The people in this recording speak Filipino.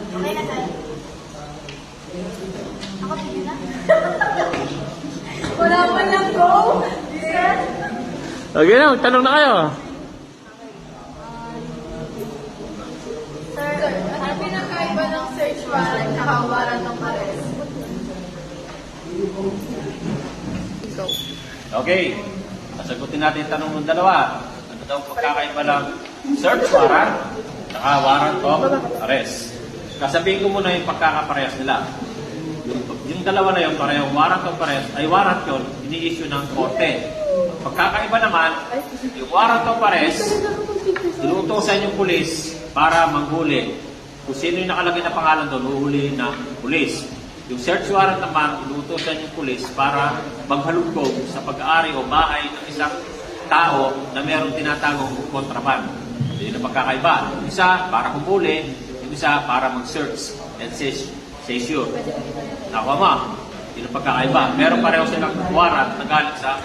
Okay na tayo. Ako pili na. Wala pa niyang go. Okay na, tanong na kayo. Sir, ano pinakaiba ng search warrant at warrant of arrest? Go. Okay. Sasagutin natin yung tanong ng dalawa. Ano daw pagkakaiba ng search warrant at warrant of arrest? Kasabihin ko muna yung pagkakaparehas nila. Yung dalawa na yun, parehong warrant of arrest, ay warrant yun, ini-issue ng korte. Pagkakaiba naman, yung warrant of arrest, inuutosan yung pulis para manghuli. Kung sino yung nakalagay na pangalan doon, uhuli ng pulis. Yung search warrant naman, inuutosan yung pulis para maghalugtog sa pag-aari o bahay ng isang tao na mayroong tinatagong kontraband. Yun ang pagkakaiba. Yung isa, para humuli, yung isa, para mag-search and seizure. Nakuha mo, yun ang pagkakaiba. Pero pareho silang warrant na galing sa